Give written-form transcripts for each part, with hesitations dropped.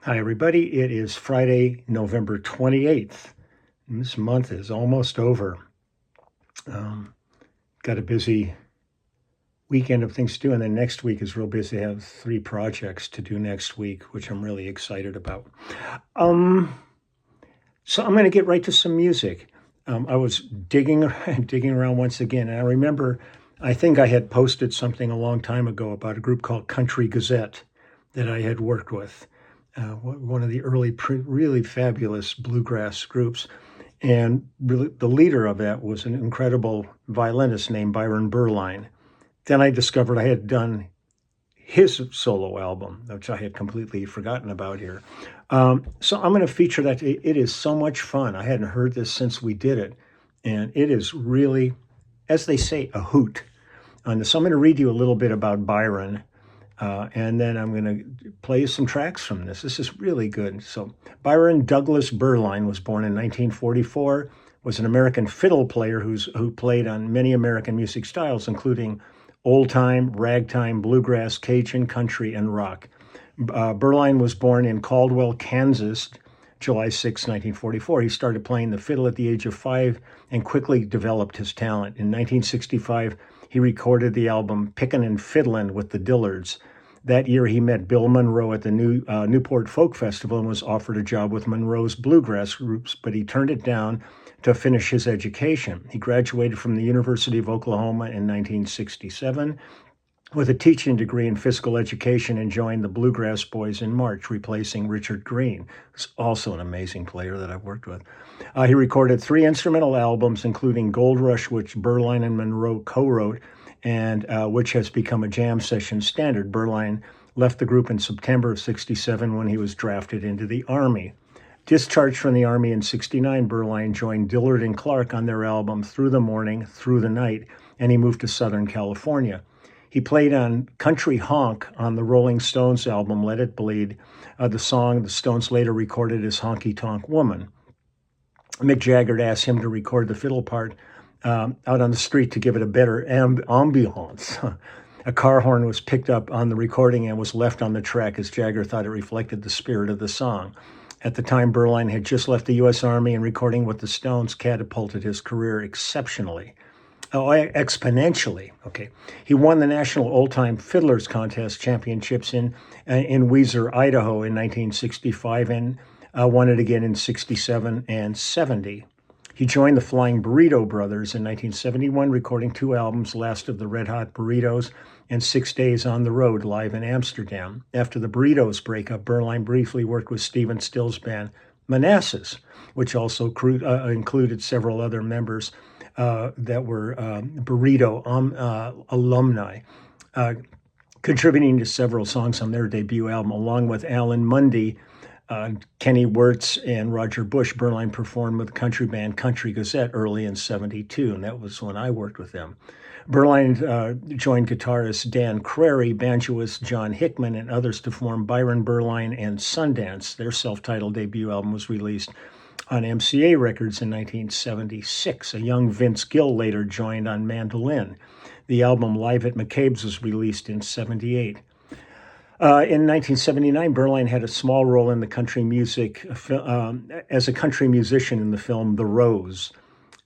Hi, everybody. It is Friday, November 28th. And this month is almost over. Got a busy weekend of things to do, and then next week is real busy. I have 3 projects to do next week, which I'm really excited about. So I'm going to get right to some music. I was digging around once again, and I remember, I think I had posted something a long time ago about a group called Country Gazette that I had worked with. One of the early, really fabulous bluegrass groups. And really, the leader of that was an incredible violinist named Byron Berline. Then I discovered I had done his solo album, which I had completely forgotten about here. So I'm going to feature that. It is so much fun. I hadn't heard this since we did it. And it is really, as they say, a hoot. So I'm going to read you a little bit about Byron. And then I'm going to play some tracks from this. This is really good. So Byron Douglas Berline was born in 1944, was an American fiddle player who played on many American music styles, including old-time, ragtime, bluegrass, Cajun, country, and rock. Berline was born in Caldwell, Kansas, July 6, 1944. He started playing the fiddle at the age of 5 and quickly developed his talent. In 1965, he recorded the album Pickin' and Fiddlin' with the Dillards. That year, he met Bill Monroe at the Newport Folk Festival and was offered a job with Monroe's bluegrass groups, but he turned it down to finish his education. He graduated from the University of Oklahoma in 1967 with a teaching degree in physical education and joined the Bluegrass Boys in March, replacing Richard Green, who's also an amazing player that I've worked with. He recorded 3 instrumental albums, including Gold Rush, which Berline and Monroe co-wrote, and which has become a jam session standard. Berline left the group in September of '67 when he was drafted into the Army. Discharged from the Army in '69, Berline joined Dillard and Clark on their album Through the Morning, Through the Night, and he moved to Southern California. He played on Country Honk on the Rolling Stones album Let It Bleed, the song the Stones later recorded as Honky Tonk Woman. Mick Jagger asked him to record the fiddle part out on the street to give it a better ambiance. A car horn was picked up on the recording and was left on the track as Jagger thought it reflected the spirit of the song. At the time, Berline had just left the U.S. Army, and recording with the Stones catapulted his career exceptionally. Exponentially. Okay. He won the National Old-Time Fiddlers Contest Championships in Weiser, Idaho in 1965 and won it again in 67 and 70. He joined the Flying Burrito Brothers in 1971, recording 2 albums, Last of the Red Hot Burritos and 6 Days on the Road, live in Amsterdam. After the Burritos breakup, Berline briefly worked with Stephen Still's band Manassas, which also included several other members that were Burrito alumni, contributing to several songs on their debut album, along with Alan Mundy, Kenny Wirtz, and Roger Bush. Berline performed with the country band Country Gazette early in '72, and that was when I worked with them. Berline joined guitarist Dan Crary, banjoist John Hickman, and others to form Byron Berline and Sundance. Their self-titled debut album was released on MCA Records in 1976. A young Vince Gill later joined on mandolin. The album Live at McCabe's was released in '78. In 1979, Berline had a small role in the country music as a country musician in the film The Rose,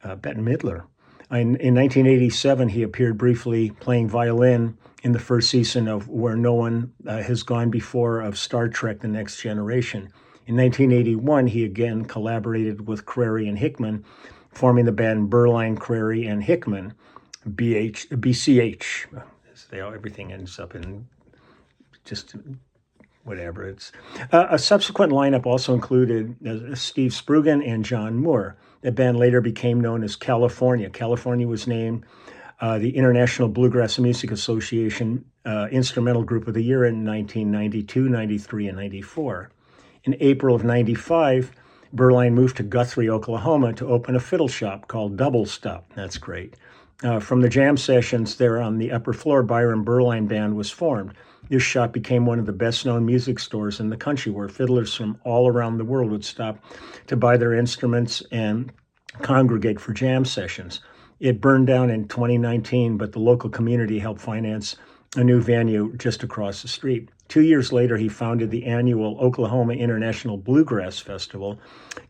Bette Midler. In 1987, he appeared briefly playing violin in the first season of Where No One Has Gone Before of Star Trek: The Next Generation. In 1981, he again collaborated with Crary and Hickman, forming the band Berline, Crary, and Hickman, BCH. Everything ends up in just whatever. It's a subsequent lineup also included Steve Sprugan and John Moore. The band later became known as California. California was named the International Bluegrass Music Association Instrumental Group of the Year in 1992, 93, and 94. In April of '95, Berline moved to Guthrie, Oklahoma to open a fiddle shop called Double Stop. That's great. From the jam sessions there on the upper floor, Byron Berline Band was formed. This shop became one of the best-known music stores in the country, where fiddlers from all around the world would stop to buy their instruments and congregate for jam sessions. It burned down in 2019, but the local community helped finance a new venue just across the street. 2 years later, he founded the annual Oklahoma International Bluegrass Festival,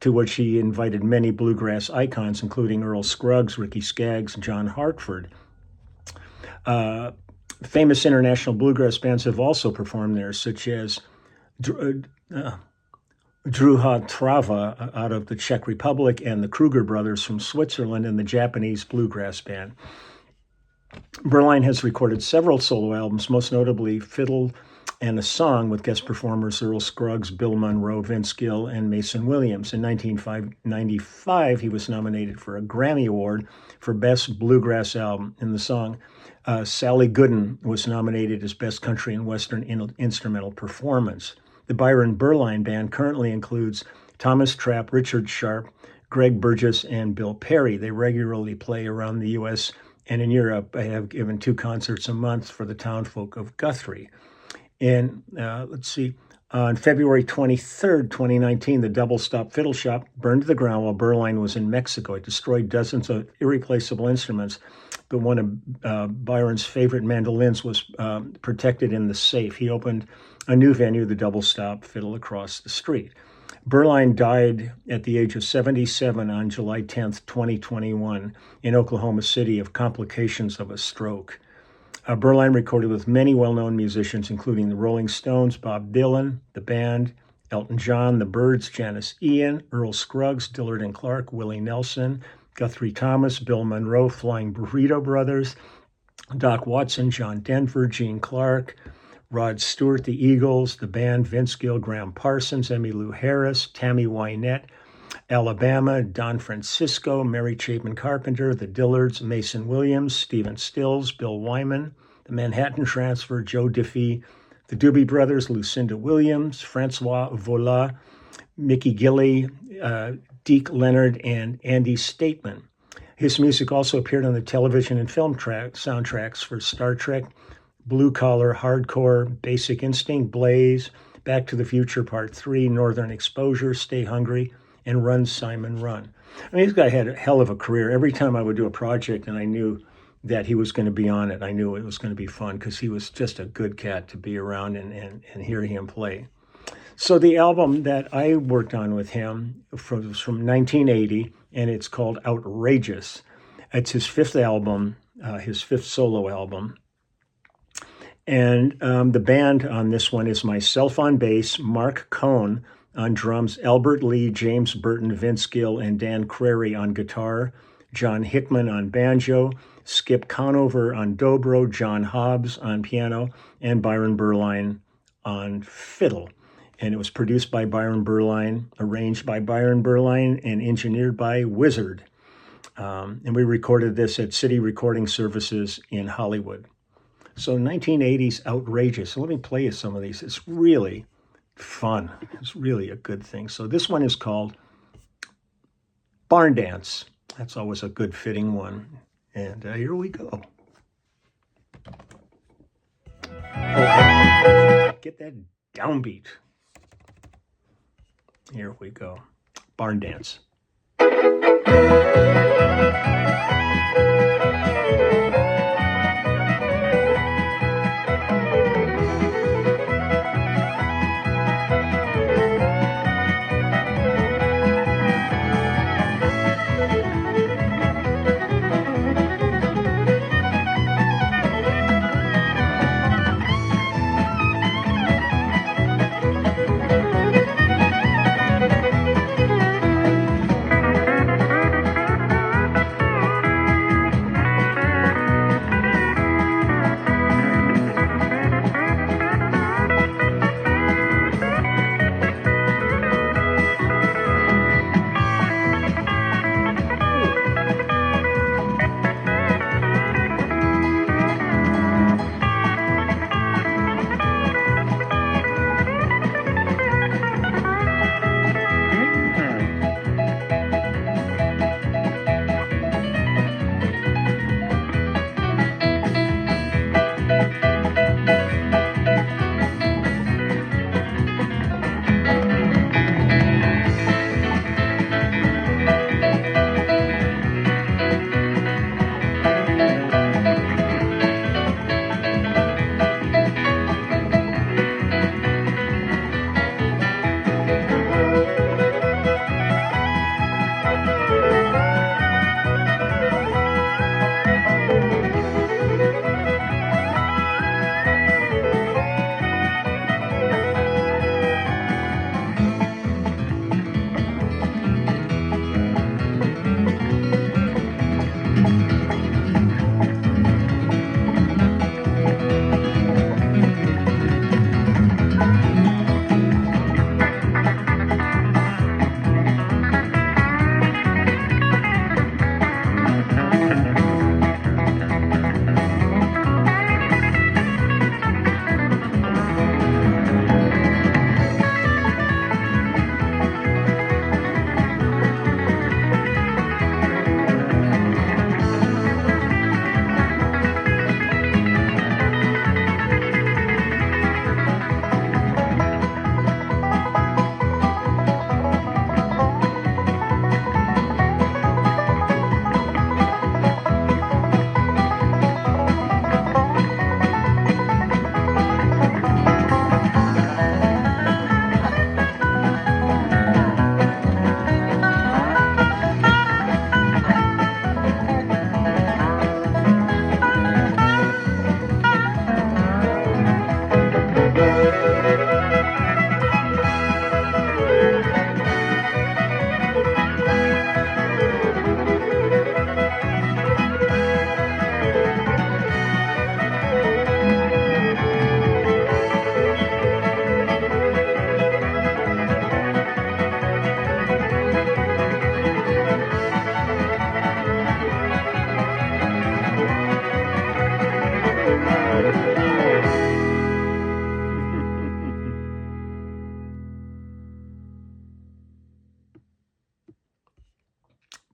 to which he invited many bluegrass icons, including Earl Scruggs, Ricky Skaggs, and John Hartford. Famous international bluegrass bands have also performed there, such as Druha Trava out of the Czech Republic, and the Kruger Brothers from Switzerland, and the Japanese bluegrass band. Berline has recorded several solo albums, most notably Fiddle and a Song, with guest performers Earl Scruggs, Bill Monroe, Vince Gill, and Mason Williams. In 1995, he was nominated for a Grammy Award for Best Bluegrass Album. In the song, Sally Gooden was nominated as Best Country and Western Instrumental Performance. The Byron Berline Band currently includes Thomas Trapp, Richard Sharp, Greg Burgess, and Bill Perry. They regularly play around the U.S. and in Europe. I have given 2 concerts a month for the townfolk of Guthrie. And on February 23rd, 2019, the Double Stop Fiddle Shop burned to the ground while Berline was in Mexico. It destroyed dozens of irreplaceable instruments, but one of Byron's favorite mandolins was protected in the safe. He opened a new venue, the Double Stop Fiddle, across the street. Berline died at the age of 77 on July 10th, 2021, in Oklahoma City of complications of a stroke. Berline recorded with many well-known musicians, including the Rolling Stones, Bob Dylan, the band, Elton John, the Byrds, Janis Ian, Earl Scruggs, Dillard and Clark, Willie Nelson, Guthrie Thomas, Bill Monroe, Flying Burrito Brothers, Doc Watson, John Denver, Gene Clark, Rod Stewart, the Eagles, the band, Vince Gill, Graham Parsons, Emmylou Harris, Tammy Wynette, Alabama, Don Francisco, Mary Chapin Carpenter, the Dillards, Mason Williams, Stephen Stills, Bill Wyman, the Manhattan Transfer, Joe Diffie, the Doobie Brothers, Lucinda Williams, Francois Vola, Mickey Gilley, Deke Leonard, and Andy Stateman. His music also appeared on the television and film soundtracks for Star Trek, Blue Collar, Hardcore, Basic Instinct, Blaze, Back to the Future Part 3, Northern Exposure, Stay Hungry, and Run, Simon, Run. I mean, this guy had a hell of a career. Every time I would do a project and I knew that he was going to be on it, I knew it was going to be fun because he was just a good cat to be around and hear him play. So the album that I worked on with him was from 1980, and it's called Outrageous. It's his 5th album, his 5th solo album. And the band on this one is myself on bass, Mark Cohn on drums, Albert Lee, James Burton, Vince Gill, and Dan Crary on guitar, John Hickman on banjo, Skip Conover on dobro, John Hobbs on piano, and Byron Berline on fiddle. And it was produced by Byron Berline, arranged by Byron Berline, and engineered by Wizard. And we recorded this at City Recording Services in Hollywood. So 1980s Outrageous. So let me play you some of these. It's really fun. It's really a good thing. So this one is called Barn Dance. That's always a good fitting one. And here we go. Get that downbeat. Here we go. Barn Dance.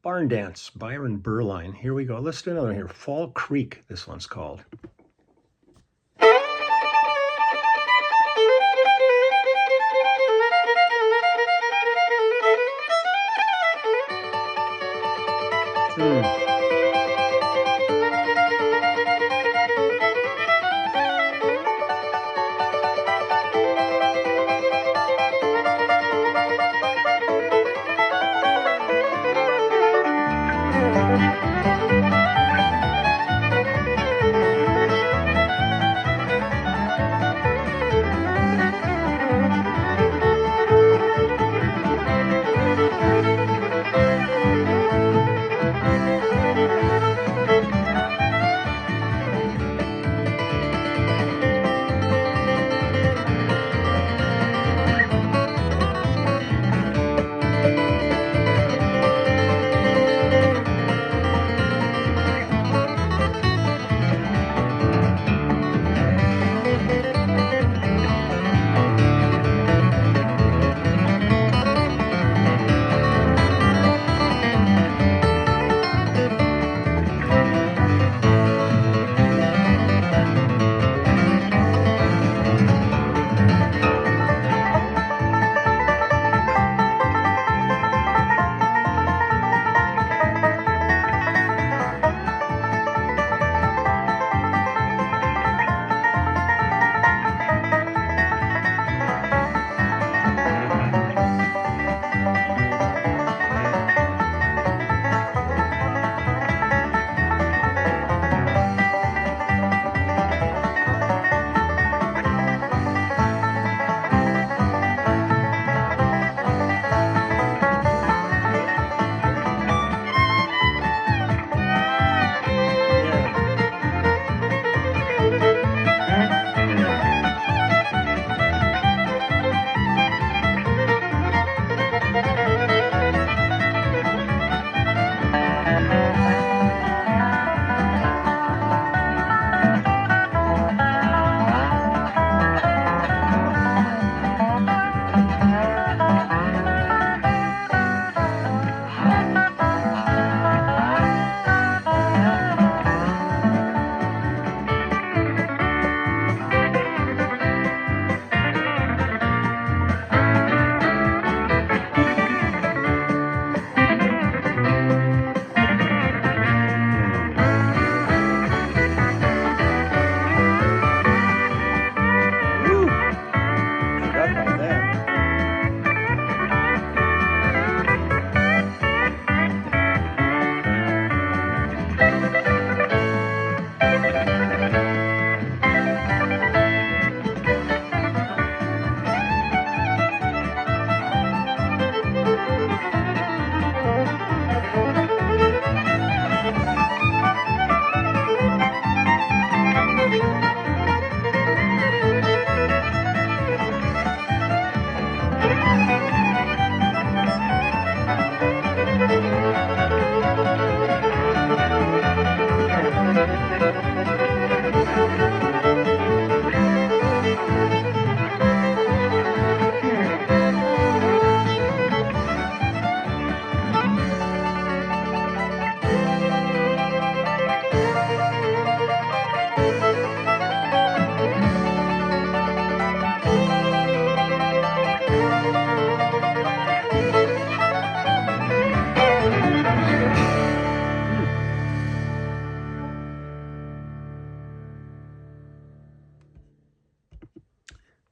Barn Dance, Byron Berline. Here we go. Let's do another one here. Fall Creek, this one's called.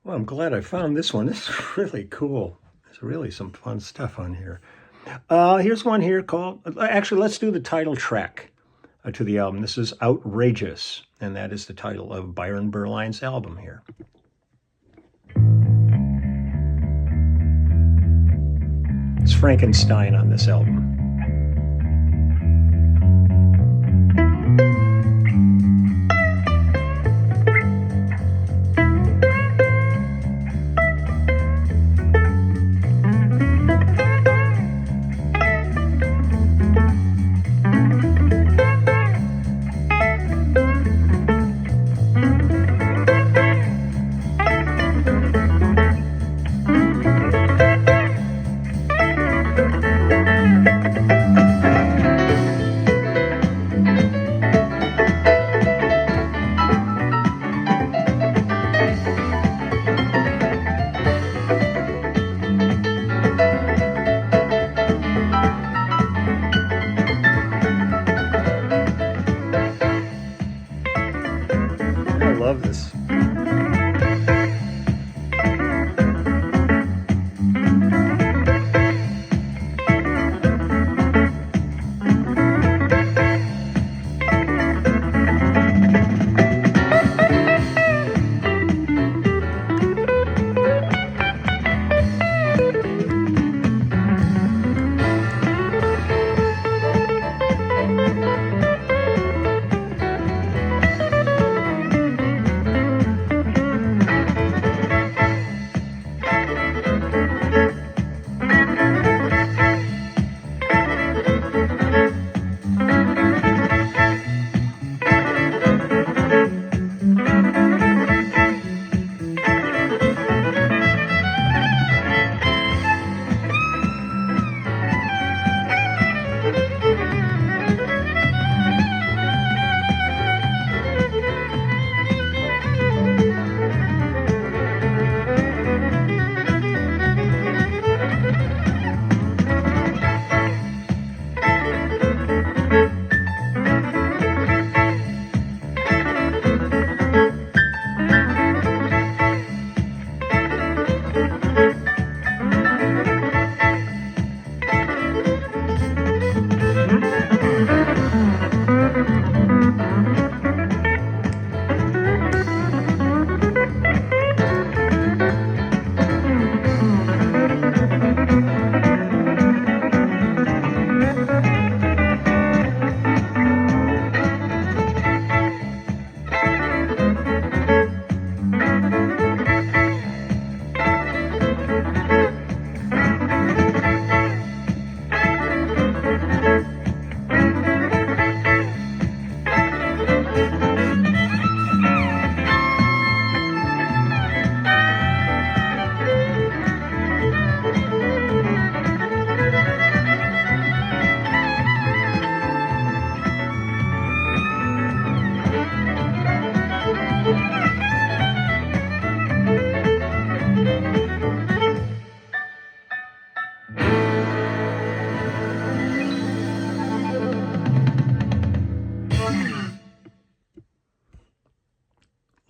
Well, I'm glad I found this one. This is really cool. There's really some fun stuff on here. Here's one here called, actually, let's do the title track to the album. This is Outrageous, and that is the title of Byron Berline's album here. It's Frankenstein on this album.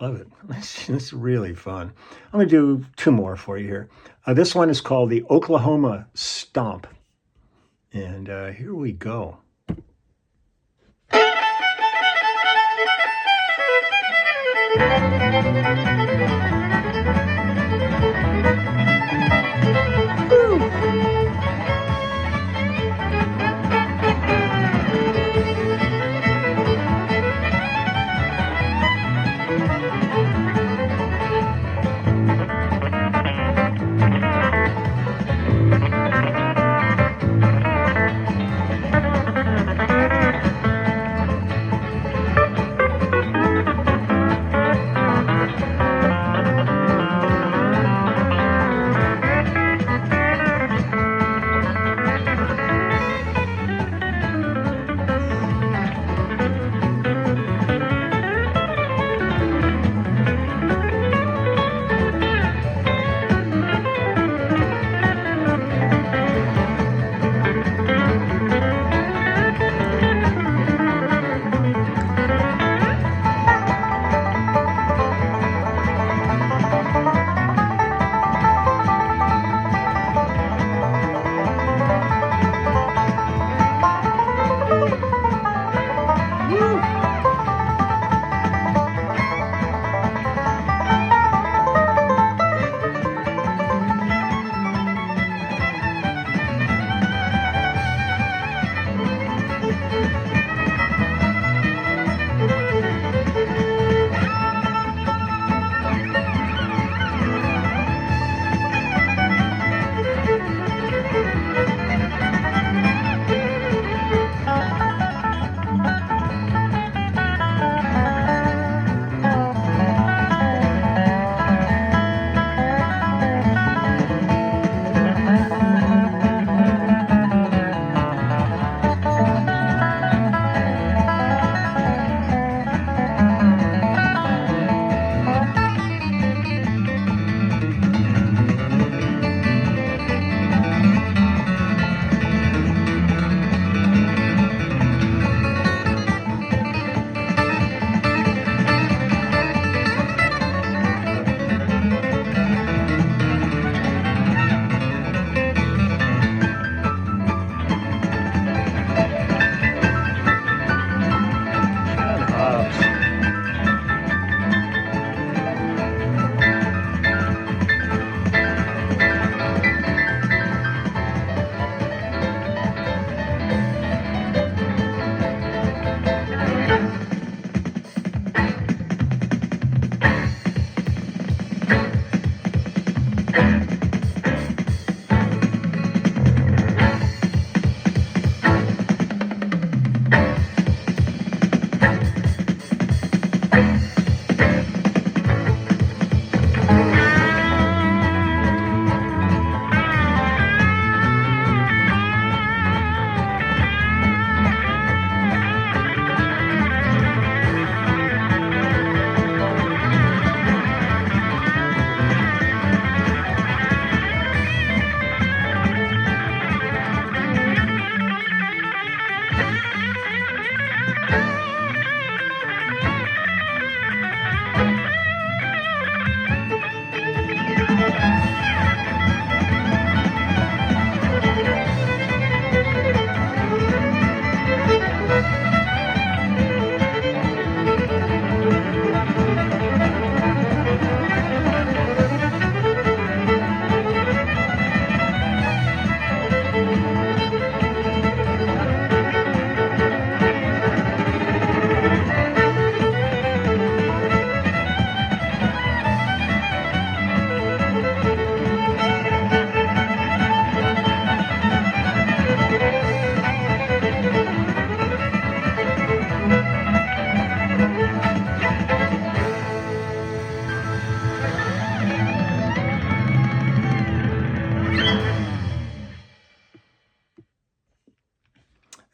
love it. It's really fun. I'm going to do two more for you here. This one is called the Oklahoma Stomp. And here we go.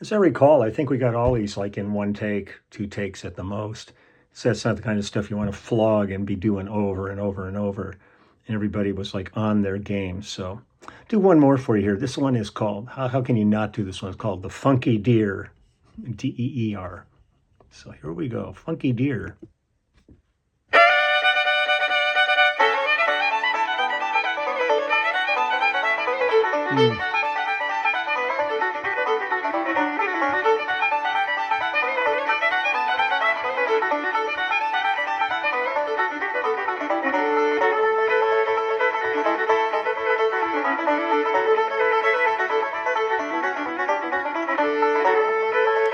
As I recall, I think we got all these like in one take, two takes at the most. So that's not the kind of stuff you want to flog and be doing over and over and over. And everybody was like on their game. So do one more for you here. This one is called, how can you not do this one? It's called The Funky Deer, D-E-E-R. So here we go, Funky Deer. Mm.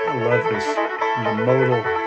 I love this, the modal thing.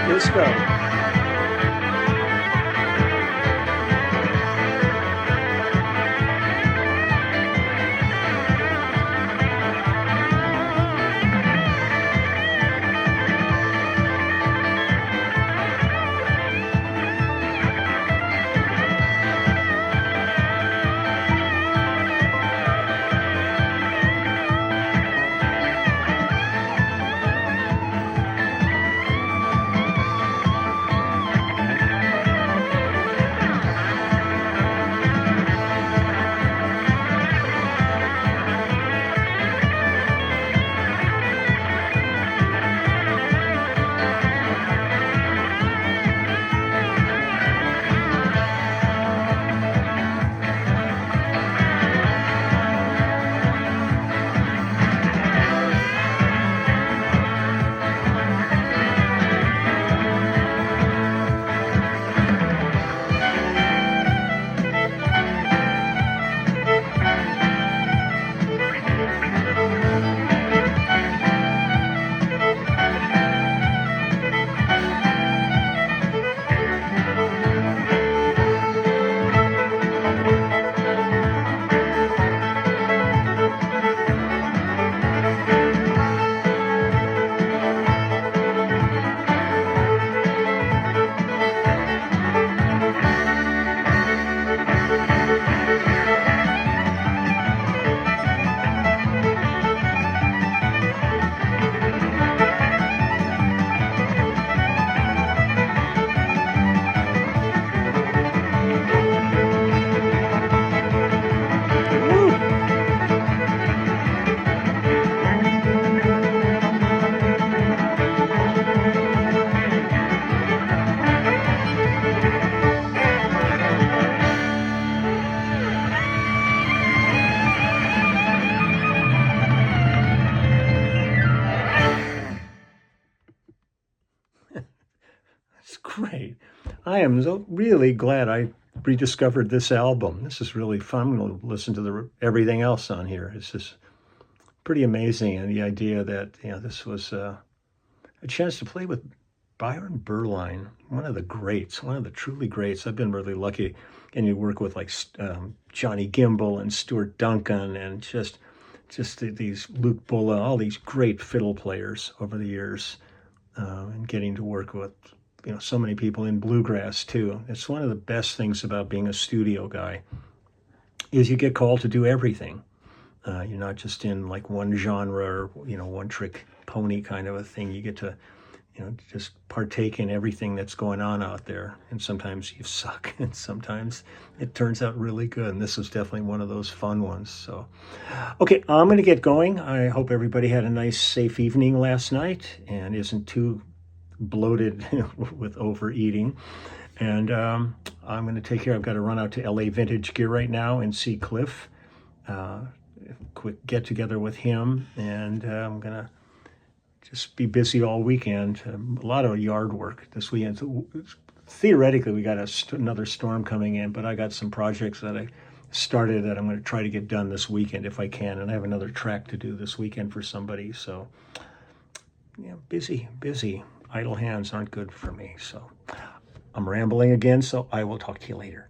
Disco. It's great. I am so really glad I rediscovered this album. This is really fun. I'm going to listen to everything else on here. It's just pretty amazing, and the idea that this was a chance to play with Byron Berline, one of the greats, one of the truly greats. I've been really lucky, and you work with like Johnny Gimbel and Stuart Duncan, and just these Luke Bulla, all these great fiddle players over the years, and getting to work with so many people in bluegrass too. It's one of the best things about being a studio guy is you get called to do everything. You're not just in like one genre or one trick pony kind of a thing. You get to just partake in everything that's going on out there. And sometimes you suck, and sometimes it turns out really good. And this was definitely one of those fun ones. So, okay, I'm going to get going. I hope everybody had a nice, safe evening last night and isn't too bloated with overeating. And I'm going to take care. I've got to run out to LA Vintage Gear right now and see Cliff. Quick get together with him, and I'm going to just be busy all weekend. A lot of yard work this weekend. Theoretically, we got another storm coming in, but I got some projects that I started that I'm going to try to get done this weekend if I can. And I have another track to do this weekend for somebody. So, yeah, busy. Idle hands aren't good for me. So I'm rambling again, so I will talk to you later.